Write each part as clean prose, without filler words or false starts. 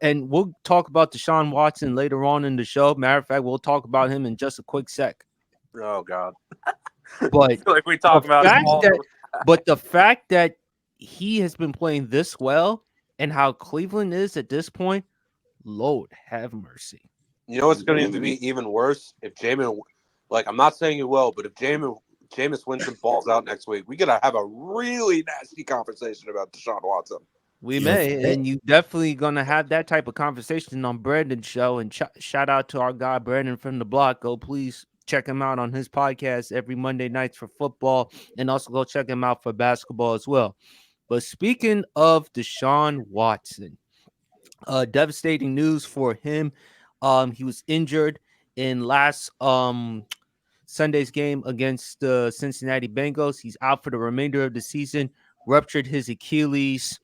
And we'll talk about Deshaun Watson later on in the show. Matter of fact, we'll talk about him in just a quick sec. Oh God. I But feel like we the talk about him fact all. that, but the fact that he has been playing this well and how Cleveland is at this point, Lord have mercy. You know what's going to be even worse if Jameis. Like I'm not saying he will, but if Jameis Winston falls out next week, we gotta have a really nasty conversation about Deshaun Watson. We Yeah, may, and you definitely gonna have that type of conversation on Brandon's show. And shout out to our guy Brandon from the block. Go please check him out on his podcast every Monday nights for football, and also go check him out for basketball as well. But speaking of Deshaun Watson, devastating news for him. He was injured in last Sunday's game against the Cincinnati Bengals. He's out for the remainder of the season. Ruptured his Achilles.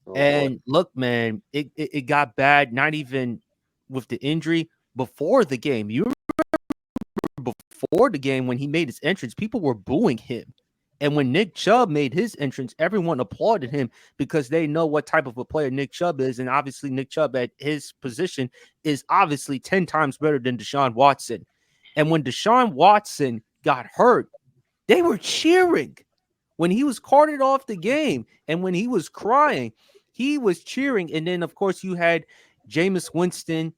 Oh boy. And look, man, it got bad. Not even with the injury before the game. You remember before the game when he made his entrance, people were booing him. And when Nick Chubb made his entrance, everyone applauded him because they know what type of a player Nick Chubb is. And obviously, Nick Chubb at his position is obviously 10 times better than Deshaun Watson. And when Deshaun Watson got hurt, they were cheering. When he was carted off the game and when he was crying, he was cheering. And then, of course, you had Jameis Winston,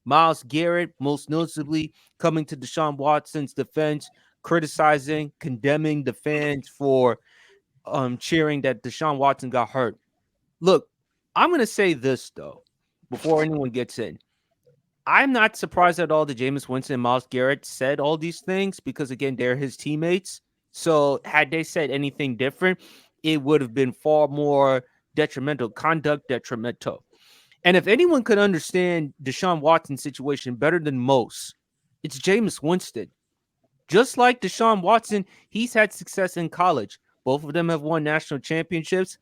Myles Garrett, most noticeably coming to Deshaun Watson's defense, criticizing, condemning the fans for cheering that Deshaun Watson got hurt. Look, I'm going to say this, though, before anyone gets in. I'm not surprised at all that Jameis Winston and Myles Garrett said all these things because, again, they're his teammates. So had they said anything different, it would have been far more detrimental, conduct detrimental. And if anyone could understand Deshaun Watson's situation better than most, it's Jameis Winston. Just like Deshaun Watson, he's had success in college. Both of them have won national championships.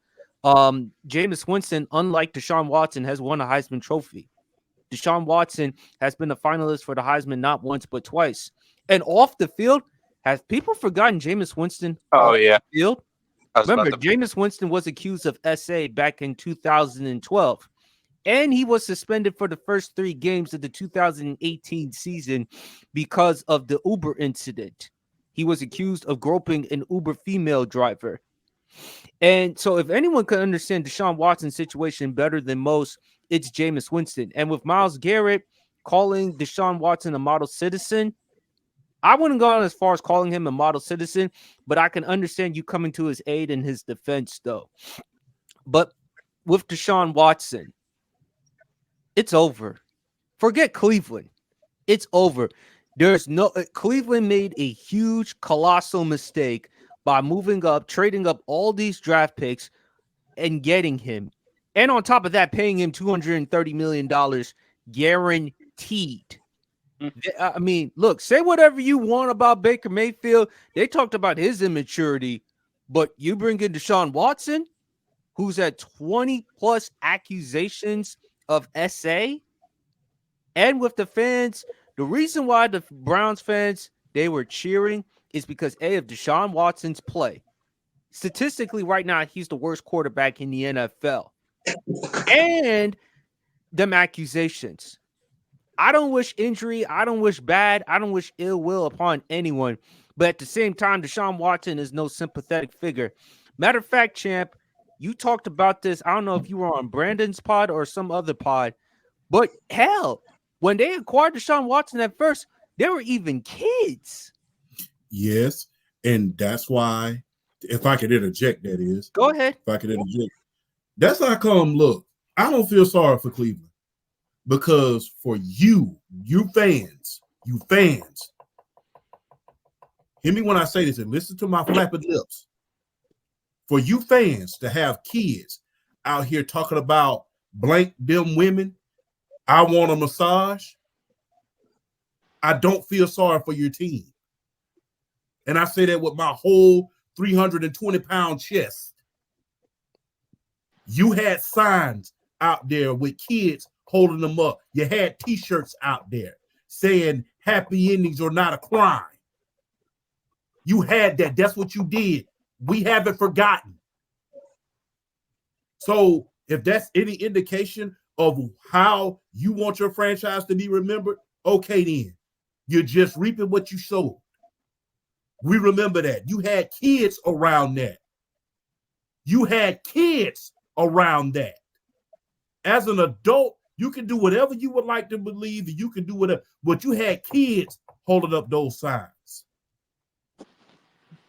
Jameis Winston, unlike Deshaun Watson, has won a Heisman Trophy. Deshaun Watson has been a finalist for the Heisman not once but twice. And off the field, have people forgotten Jameis Winston Oh off yeah. the field? I was Remember, about to. Jameis Winston was accused of SA back in 2012. And he was suspended for the first 3 games of the 2018 season because of the Uber incident. He was accused of groping an Uber female driver. And so if anyone can understand Deshaun Watson's situation better than most, it's Jameis Winston. And with Myles Garrett calling Deshaun Watson a model citizen, I wouldn't go as far as calling him a model citizen, but I can understand you coming to his aid in his defense, though. But with Deshaun Watson, it's over. Forget Cleveland. It's over. There's no Cleveland made a huge, colossal mistake by moving up, trading up all these draft picks and getting him. And on top of that, paying him $230 million guaranteed. I mean, look, say whatever you want about Baker Mayfield. They talked about his immaturity, but you bring in Deshaun Watson, who's had 20 plus accusations of SA, and with the fans, the reason why the Browns fans, they were cheering is because A, of Deshaun Watson's play. Statistically, right now, he's the worst quarterback in the NFL. And them accusations. I don't wish injury. I don't wish bad. I don't wish ill will upon anyone. But at the same time, Deshaun Watson is no sympathetic figure. Matter of fact, champ, you talked about this. I don't know if you were on Brandon's pod or some other pod, but hell, when they acquired Deshaun Watson at first, they were even kids. Yes, and that's why, if I could interject, that is. Go ahead. If I could interject. That's how come, look, I don't feel sorry for Cleveland because for you fans, hear me when I say this and listen to my flapping lips. For you fans to have kids out here talking about blank them women, I want a massage, I don't feel sorry for your team. And I say that with my whole 320-pound chest. You had signs out there with kids holding them up. You had T-shirts out there saying happy endings are not a crime. You had that. That's what you did. We haven't forgotten. So if that's any indication of how you want your franchise to be remembered, okay, then you're just reaping what you sowed. We remember that. You had kids around that. You had kids around that. As an adult, you can do whatever you would like to believe, and you can do whatever, but you had kids holding up those signs.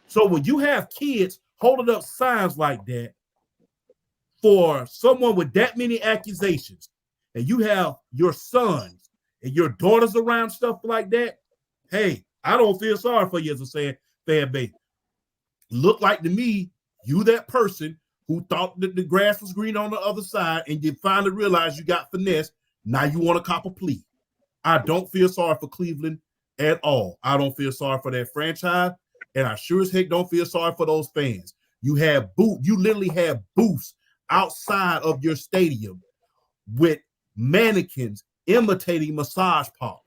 So when you have kids holding up signs like that for someone with that many accusations, and you have your sons and your daughters around stuff like that, hey, I don't feel sorry for you as a fan base. Look like to me, you that person who thought that the grass was green on the other side and you finally realized you got finessed. Now you want to cop a plea. I don't feel sorry for Cleveland at all. I don't feel sorry for that franchise, and I sure as heck don't feel sorry for those fans. You literally have booths outside of your stadium with mannequins imitating massage parlors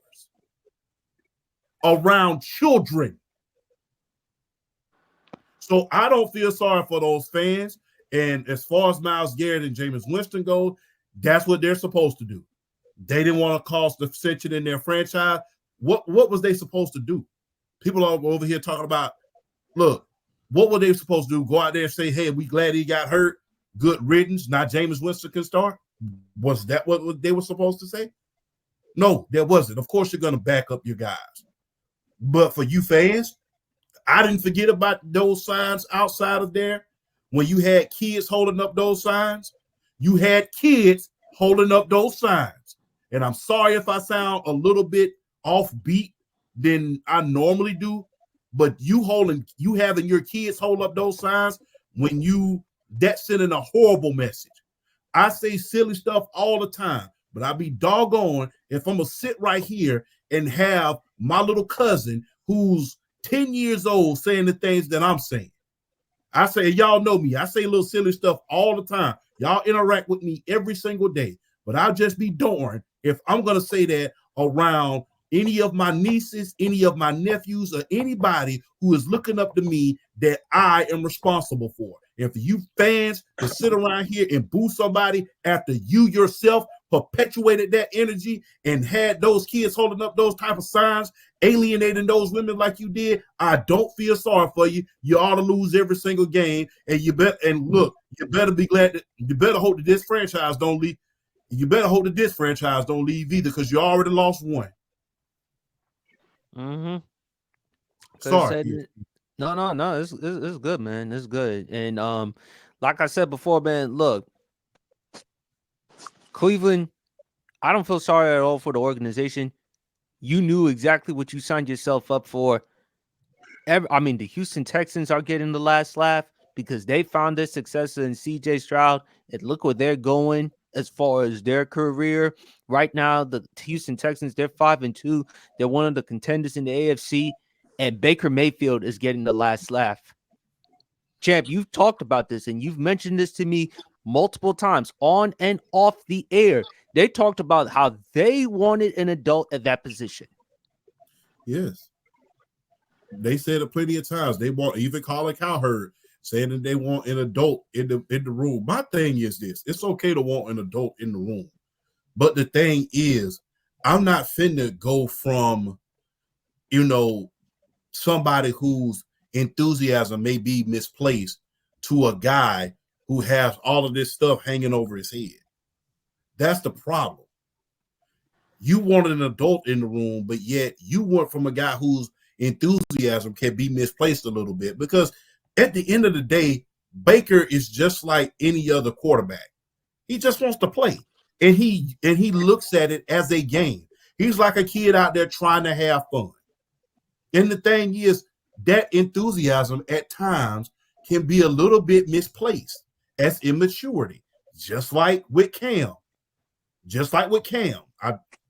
around children. So I don't feel sorry for those fans. And as far as Myles Garrett and Jameis Winston go, that's what they're supposed to do. They didn't want to cause dissension in their franchise. What was they supposed to do? People are over here talking about, look, what were they supposed to do? Go out there and say, hey, we glad he got hurt. Good riddance. Now Jameis Winston can start. Was that what they were supposed to say? No, there wasn't. Of course, you're going to back up your guys. But for you fans, I didn't forget about those signs outside of there. When you had kids holding up those signs, you had kids holding up those signs. And I'm sorry if I sound a little bit offbeat than I normally do, but you having your kids hold up those signs that's sending a horrible message. I say silly stuff all the time, but I'd be doggone if I'm going to sit right here and have my little cousin who's 10 years old saying the things that I'm saying. I say, y'all know me. I say little silly stuff all the time. Y'all interact with me every single day. But I'll just be darned if I'm going to say that around any of my nieces, any of my nephews, or anybody who is looking up to me that I am responsible for. And for you fans to sit around here and boo somebody after you yourself perpetuated that energy and had those kids holding up those type of signs, alienating those women like you did, I don't feel sorry for you. You ought to lose every single game, and you better be glad that you better hope that this franchise don't leave. You better hope that this franchise don't leave either, because you already lost one. Mm-hmm. Sorry. No. It's good, man. It's good. And like I said before, man, look, Cleveland, I don't feel sorry at all for the organization. You knew exactly what you signed yourself up for. The Houston Texans are getting the last laugh because they found their successor in CJ Stroud, and look where they're going as far as their career. Right now, the Houston Texans, they're 5-2. They're one of the contenders in the AFC, and Baker Mayfield is getting the last laugh. Champ, you've talked about this, and you've mentioned this to me multiple times on and off the air. They talked about how they wanted an adult at that position. Yes. They said it plenty of times. They want, even Colin Cowherd saying that they want an adult in the room. My thing is this: it's okay to want an adult in the room, but the thing is, I'm not finna go from, somebody whose enthusiasm may be misplaced to a guy who has all of this stuff hanging over his head. That's the problem. You wanted an adult in the room, but yet you want from a guy whose enthusiasm can be misplaced a little bit, because at the end of the day, Baker is just like any other quarterback. He just wants to play, and he looks at it as a game. He's like a kid out there trying to have fun. And the thing is, that enthusiasm at times can be a little bit misplaced as immaturity, just like with Cam.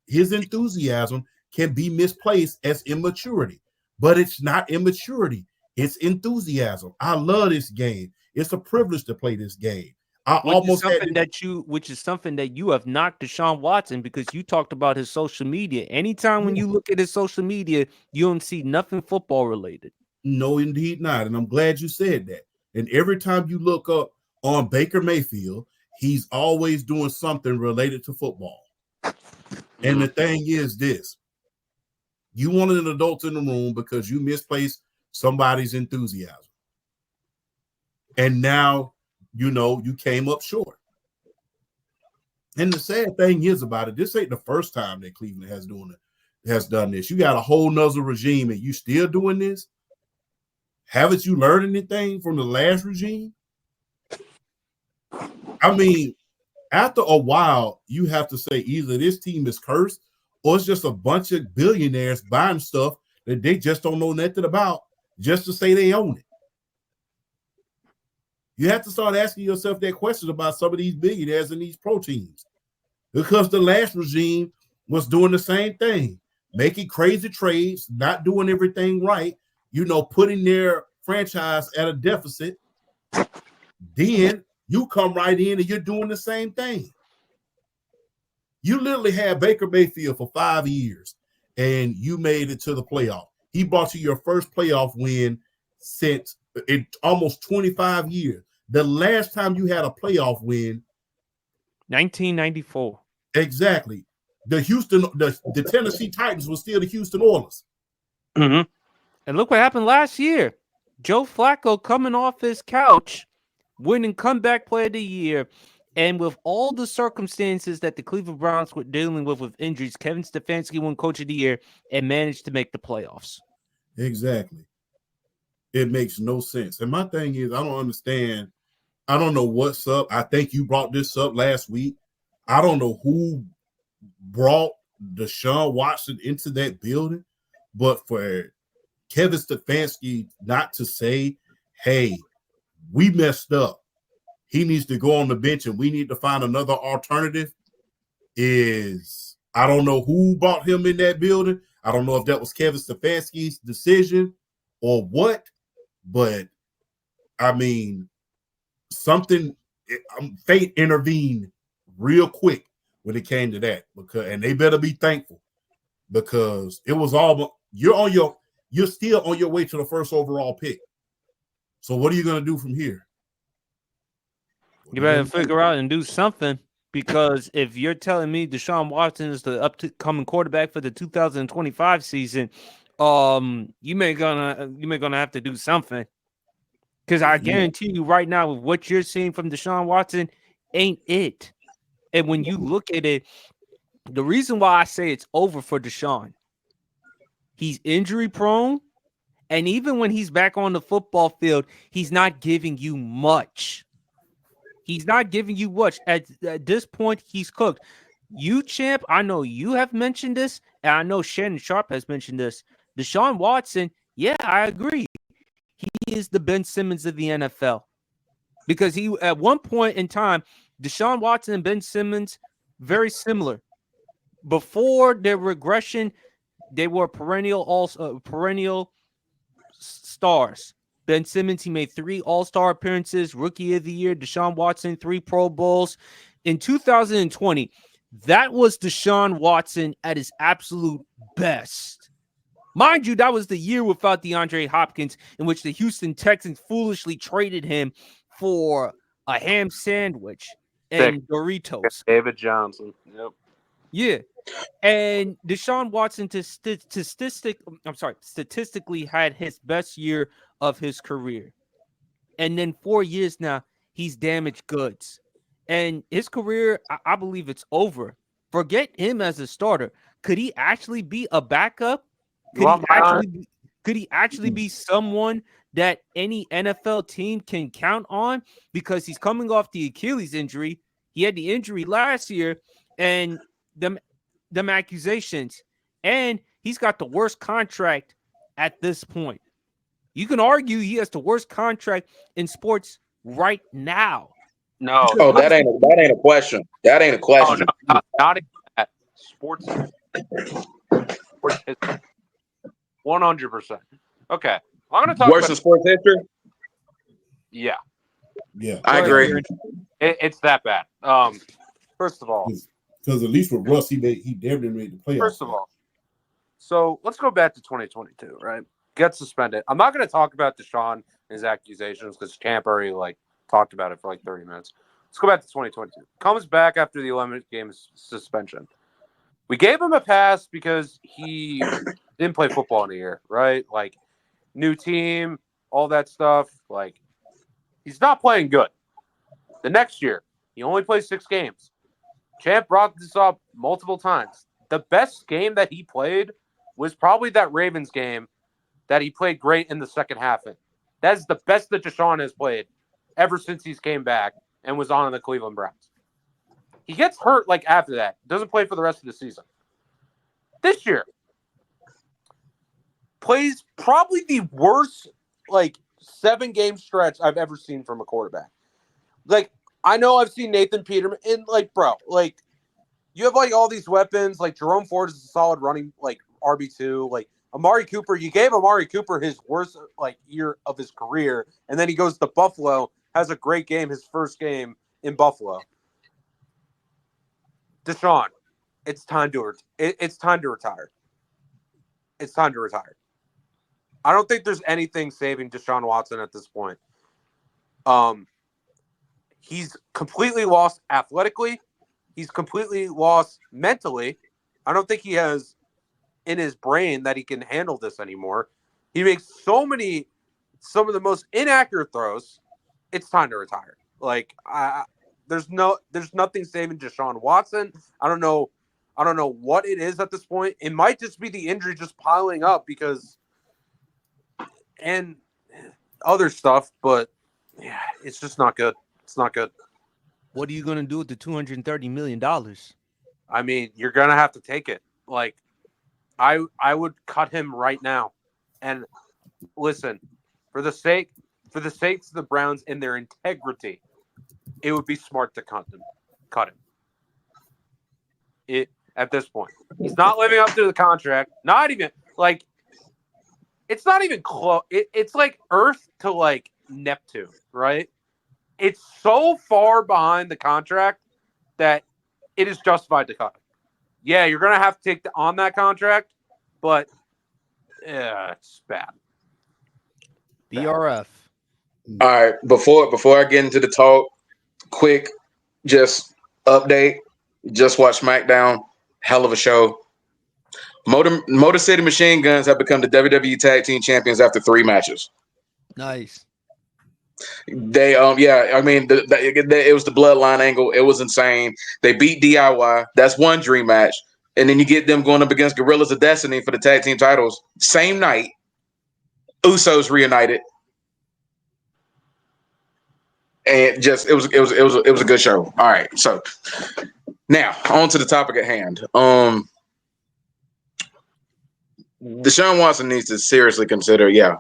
His enthusiasm can be misplaced as immaturity, but it's not immaturity. It's enthusiasm. I love this game. It's a privilege to play this game. Which is something that you have knocked Deshaun Watson, because you talked about his social media. Anytime when you look at his social media, you don't see nothing football related. No, indeed not. And I'm glad you said that. And every time you look up on Baker Mayfield, he's always doing something related to football. And the thing is this. You wanted an adult in the room because you misplaced somebody's enthusiasm. And now, you came up short. And the sad thing is about it, this ain't the first time that Cleveland has done this. You got a whole nother regime and you still doing this? Haven't you learned anything from the last regime? I mean, after a while, you have to say either this team is cursed or it's just a bunch of billionaires buying stuff that they just don't know nothing about just to say they own it. You have to start asking yourself that question about some of these billionaires and these pro teams, because the last regime was doing the same thing, making crazy trades, not doing everything right, putting their franchise at a deficit. Then you come right in and you're doing the same thing. You literally had Baker Mayfield for 5 years and you made it to the playoff. He brought you your first playoff win since almost 25 years. The last time you had a playoff win, 1994. Exactly. The Tennessee Titans was still the Houston Oilers. Mm-hmm. And look what happened last year. Joe Flacco coming off his couch, winning comeback player of the year. And with all the circumstances that the Cleveland Browns were dealing with injuries, Kevin Stefanski won coach of the year and managed to make the playoffs. Exactly. It makes no sense. And my thing is, I don't understand. I don't know what's up. I think you brought this up last week. I don't know who brought Deshaun Watson into that building, but for Kevin Stefanski not to say, hey, we messed up, he needs to go on the bench and we need to find another alternative, I don't know who brought him in that building. I don't know if that was Kevin Stefanski's decision or what, but I mean, fate intervened real quick when it came to that, and they better be thankful, because it was all you're still on your way to the first overall pick. So what are you going to do from here? You better figure out and do something, because if you're telling me Deshaun Watson is the upcoming quarterback for the 2025 season, you may gonna have to do something. Because I guarantee you right now, with what you're seeing from Deshaun Watson, ain't it. And when you look at it, the reason why I say it's over for Deshaun, he's injury prone. And even when he's back on the football field, he's not giving you much. He's not giving you much. At this point, he's cooked. You, champ, I know you have mentioned this, and I know Shannon Sharp has mentioned this. Deshaun Watson, yeah, I agree. He is the Ben Simmons of the NFL. Because he, at one point in time, Deshaun Watson and Ben Simmons, very similar. Before their regression, they were perennial stars. Ben Simmons, he made 3 All-Star appearances, Rookie of the Year. Deshaun Watson, 3 Pro Bowls. In 2020, that was Deshaun Watson at his absolute best. Mind you, that was the year without DeAndre Hopkins, in which the Houston Texans foolishly traded him for a ham sandwich and Doritos. David Johnson. Yep. Yeah. And Deshaun Watson statistically had his best year of his career. And then 4 years now, he's damaged goods. And his career, I believe it's over. Forget him as a starter. Could he actually be a backup? Could he actually be someone that any NFL team can count on? Because he's coming off the Achilles injury. He had the injury last year, and them accusations, and he's got the worst contract at this point. You can argue he has the worst contract in sports right now. No, that ain't a question. That ain't a question. No, not even that. Sports history. 100%. Okay, I'm going to talk worse than sports history. Yeah, I agree. It's that bad. First of all, because at least with Russ, he damn near made the playoffs. First of all, so let's go back to 2022. Right, get suspended. I'm not going to talk about Deshaun and his accusations because Camp already talked about it for 30 minutes. let's go back to 2022. Comes back after the 11-game suspension. We gave him a pass because he didn't play football in a year, right? Like, new team, all that stuff. Like, he's not playing good. The next year, he only plays 6 games. Champ brought this up multiple times. The best game that he played was probably that Ravens game that he played great in the second half in. That is the best that Deshaun has played ever since he's came back and was on the Cleveland Browns. He gets hurt like after that. Doesn't play for the rest of the season. This year, plays probably the worst, 7-game stretch I've ever seen from a quarterback. Like, I know I've seen Nathan Peterman, and, bro, you have, all these weapons. Like, Jerome Ford is a solid running, RB2. Like, Amari Cooper, you gave Amari Cooper his worst, year of his career, and then he goes to Buffalo, has a great game, his first game in Buffalo. Deshaun, it's time to retire. It's time to retire. I don't think there's anything saving Deshaun Watson at this point. He's completely lost athletically. He's completely lost mentally. I don't think he has in his brain that he can handle this anymore. He makes some of the most inaccurate throws. It's time to retire. There's nothing saving Deshaun Watson. I don't know what it is at this point. It might just be the injury just piling up and other stuff, but yeah, it's just not good. It's not good. What are you going to do with the $230 million? I mean, you're going to have to take it. I would cut him right now. And listen, for the sakes of the Browns and their integrity, it would be smart to cut him. At this point, he's not living up to the contract. Not even it's not even close. It's like Earth to Neptune, right? It's so far behind the contract that it is justified to cut him. Yeah, you're gonna have to take on that contract, but it's bad. BRF. All right, before I get into the talk, quick, just update. Just watch SmackDown. Hell of a show. Motor City Machine Guns have become the WWE Tag Team Champions after 3 matches. Nice. They I mean it was the bloodline angle. It was insane. They beat DIY. That's one dream match, and then you get them going up against Gorillas of Destiny for the tag team titles. Same night, Usos reunited, and just it was a good show. All right, so now on to the topic at hand. Deshaun Watson needs to seriously consider. Yeah,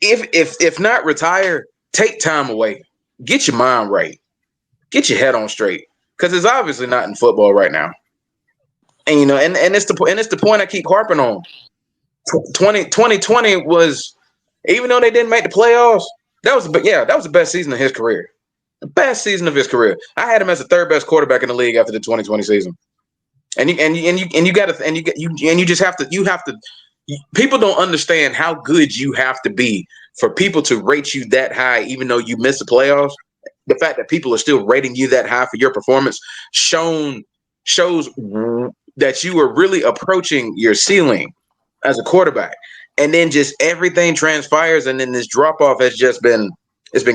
If not retire, take time away. Get your mind right. Get your head on straight. Because it's obviously not in football right now. And and it's the point I keep harping on. 2020 was, even though they didn't make the playoffs, that was the best season of his career. The best season of his career. I had him as the 3rd best quarterback in the league after the 2020 season. And you just have to. People don't understand how good you have to be for people to rate you that high, even though you miss the playoffs. The fact that people are still rating you that high for your performance shows that you are really approaching your ceiling as a quarterback. And then just everything transpires, and then this drop off has just been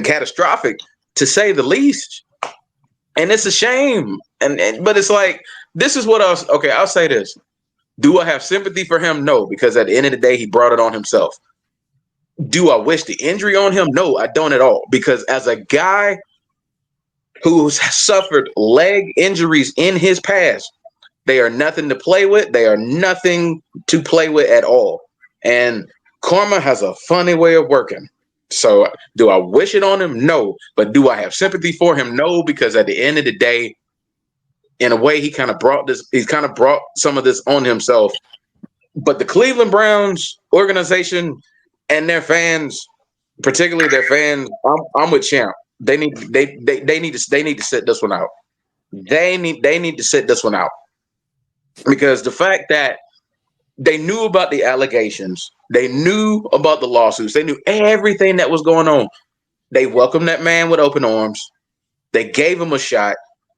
catastrophic, to say the least. And it's a shame. But it's this is what I'll say this. Do I have sympathy for him? No, because at the end of the day, he brought it on himself. Do I wish the injury on him? No, I don't at all. Because as a guy who's suffered leg injuries in his past, they are nothing to play with. They are nothing to play with at all. And karma has a funny way of working. So do I wish it on him? No. But do I have sympathy for him? No, because at the end of the day, in a way, he kind of brought some of this on himself. But the Cleveland Browns organization and their fans, particularly their fans, I'm with Champ. They need to sit this one out. They need to sit this one out. Because the fact that they knew about the allegations, they knew about the lawsuits, they knew everything that was going on. They welcomed that man with open arms. They gave him a shot,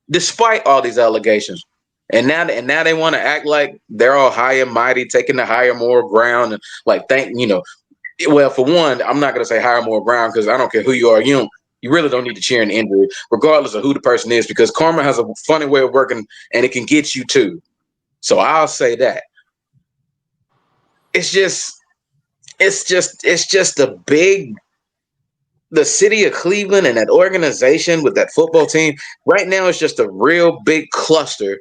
despite all these allegations. And now they want to act like they're all high and mighty, taking the higher moral ground, and like well, for one, I'm not gonna say higher moral ground because I don't care who you are. You really don't need to cheer an injury, regardless of who the person is, because karma has a funny way of working, and it can get you too. So I'll say that. It's just the city of Cleveland and that organization with that football team right now is just a real big cluster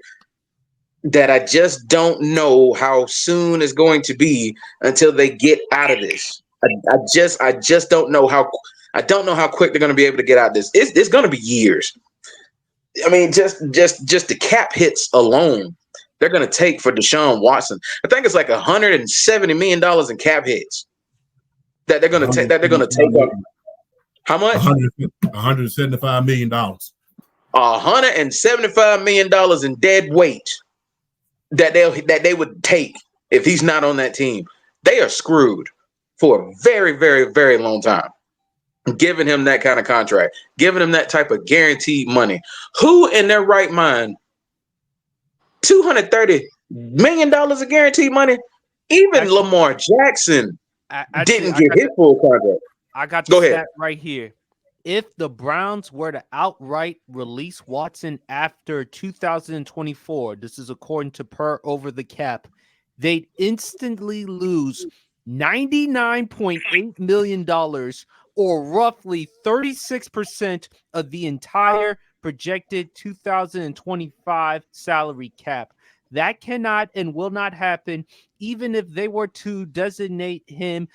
that I just don't know how soon is going to be until they get out of this. I just don't know how quick they're going to be able to get out of this. It's going to be years. I mean, just the cap hits alone, they're going to take for Deshaun Watson. I think it's like $170 million in cap hits that they're going to take. That they're going to take on. How much? $175 million. $175 million in dead weight that they would take if he's not on that team. They are screwed for a very, very, very long time. Giving him that kind of contract, giving him that type of guaranteed money. Who in their right mind, $230 million of guaranteed money? Even Lamar Jackson didn't get his full contract. I got the stat right here. If the Browns were to outright release Watson after 2024, this is according to Per Over the Cap, they'd instantly lose $99.8 million, or roughly 36% of the entire projected 2025 salary cap. That cannot and will not happen, even if they were to designate him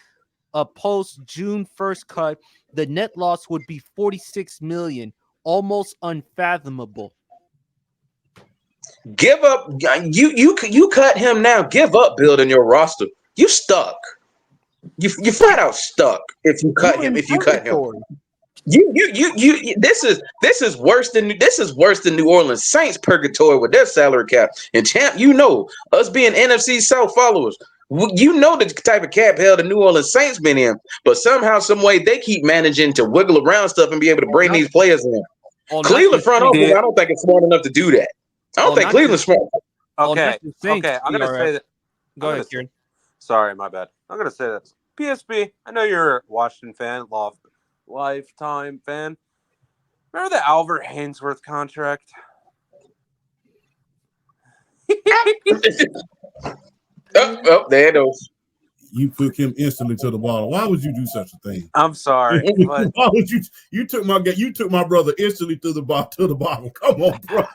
a post June 1st cut. The net loss would be $46 million, almost unfathomable. Give up. You cut him now. Give up building your roster. You stuck. You flat out stuck if you cut him. If you cut him, this is worse than New Orleans Saints purgatory with their salary cap. And champ, us being NFC South followers, the type of cap hell the New Orleans Saints been in, but somehow, some way, they keep managing to wiggle around stuff and be able to bring these players in. Cleveland front office, I don't think it's smart enough to do that. I don't think Cleveland's smart. Okay, I'm gonna say that. Go ahead, Kieran. Sorry, my bad. I'm gonna say that. PSB, I know you're a Washington fan, lifetime fan. Remember the Albert Hainsworth contract? Oh, there it goes. You took him instantly to the bottom. Why would you do such a thing? I'm sorry. But why would you took my brother instantly to the bottom? Come on, bro.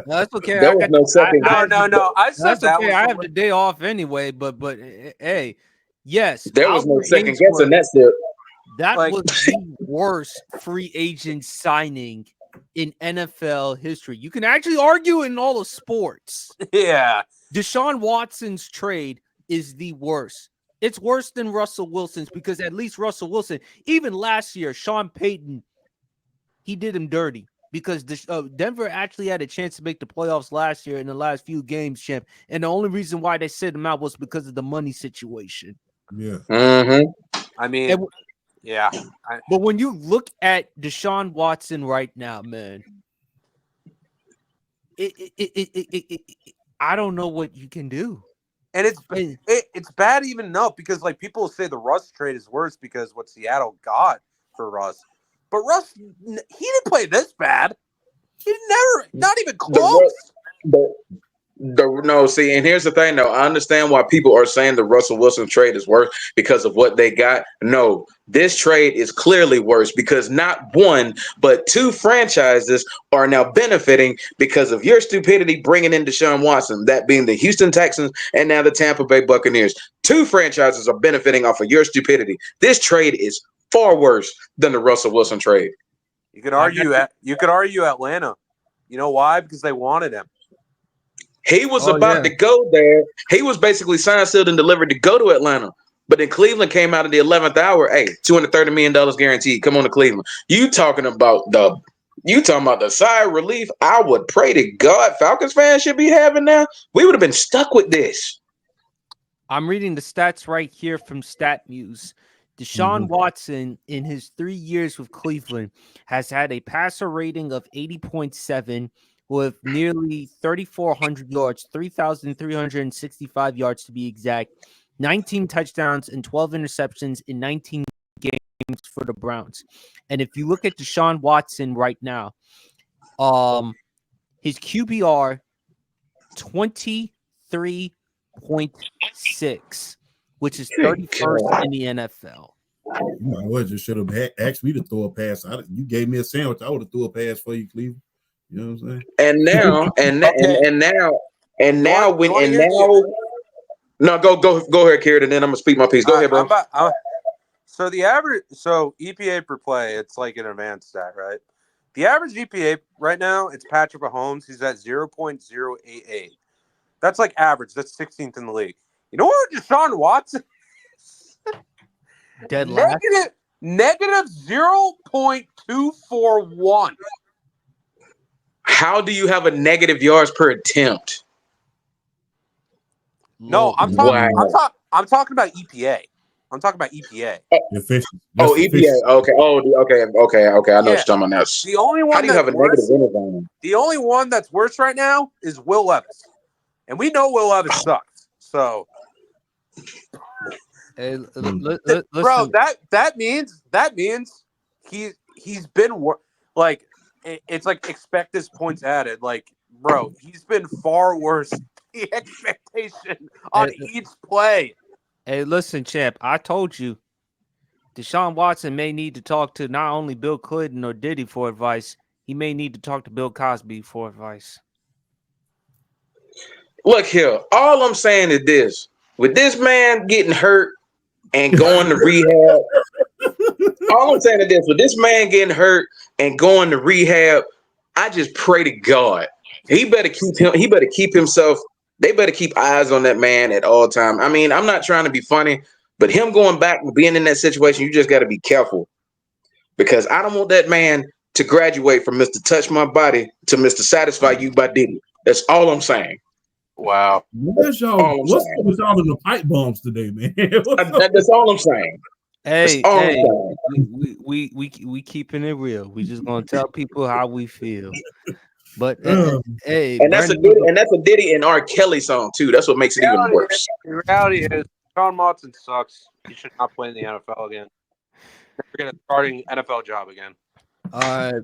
No, that's okay. There was no second. No. I said that. Okay. I have the day off anyway, but hey, yes. There was no second guessing that still. That was the worst free agent signing in NFL history. You can actually argue in all of sports. Yeah. Deshaun Watson's trade is the worst. It's worse than Russell Wilson's, because at least Russell Wilson, even last year, Sean Payton, he did him dirty, because Denver actually had a chance to make the playoffs last year in the last few games, champ. And the only reason why they sent him out was because of the money situation. Yeah. Mm-hmm. I mean, yeah. But when you look at Deshaun Watson right now, man, I don't know what you can do. And it's bad even enough because, like, people say the Russ trade is worse because what Seattle got for Russ. But Russ, he didn't play this bad. He not even close. No, see, and here's the thing, though. I understand why people are saying the Russell Wilson trade is worse because of what they got. No, this trade is clearly worse because not one, but two franchises are now benefiting because of your stupidity bringing in Deshaun Watson, that being the Houston Texans and now the Tampa Bay Buccaneers. Two franchises are benefiting off of your stupidity. This trade is far worse than the Russell Wilson trade. You could argue Atlanta. You know why? Because they wanted him. He was about to go there. He was basically signed, sealed, and delivered to go to Atlanta. But then Cleveland came out at the 11th hour. Hey, $230 million guaranteed. Come on to Cleveland. You talking about the sigh of relief I would pray to God Falcons fans should be having now? We would have been stuck with this. I'm reading the stats right here from StatMuse. Deshaun Watson, in his 3 years with Cleveland, has had a passer rating of 80.7 with nearly 3,400 yards, 3,365 yards to be exact, 19 touchdowns and 12 interceptions in 19 games for the Browns. And if you look at Deshaun Watson right now, his QBR 23.6, which is 31st in the NFL. You just should have asked me to throw a pass. You gave me a sandwich. I would have threw a pass for you, Cleveland. You know what I'm saying? And now, no, go ahead, Kieran, and then I'm gonna speak my piece. Go ahead, bro. So the average, EPA per play, it's like an advanced stat, right? The average EPA right now, it's Patrick Mahomes. He's at 0.088. That's like average. That's 16th in the league. You know what Deshaun Watson is? Dead last. Negative 0.241. How do you have a negative yards per attempt? No, I'm talking about EPA. I'm talking about EPA. EPA. Okay. I know what you're talking about now. The only one How do you have a negative anything? The only one that's worse right now is Will Levis, and we know Will Levis sucks. So, listen. Bro, that means he's been like it's like expect points added. Like, bro, he's been far worse than the expectation on each play. Hey, listen, champ. I told you, Deshaun Watson may need to talk to not only Bill Clinton or Diddy for advice. He may need to talk to Bill Cosby for advice. Look here. All I'm saying is this: with this man getting hurt and going to rehab, all I'm saying is this: with this man getting hurt and going to rehab, I just pray to God he better keep him. He better keep himself. They better keep eyes on that man at all time. I mean, I'm not trying to be funny, but him going back and being in that situation, you just got to be careful because I don't want that man to graduate from Mr. Touch My Body to Mr. Satisfy You by Diddy. That's all I'm saying. Wow. What's up with y'all in the pipe bombs today, man? That's all I'm saying. Hey, we keeping it real. We just gonna tell people how we feel. But hey, and that's a Diddy and R. Kelly song too. That's what makes it even worse. The reality is, Deshaun Watson sucks. He should not play in the NFL again. Never get a starting NFL job again. All right.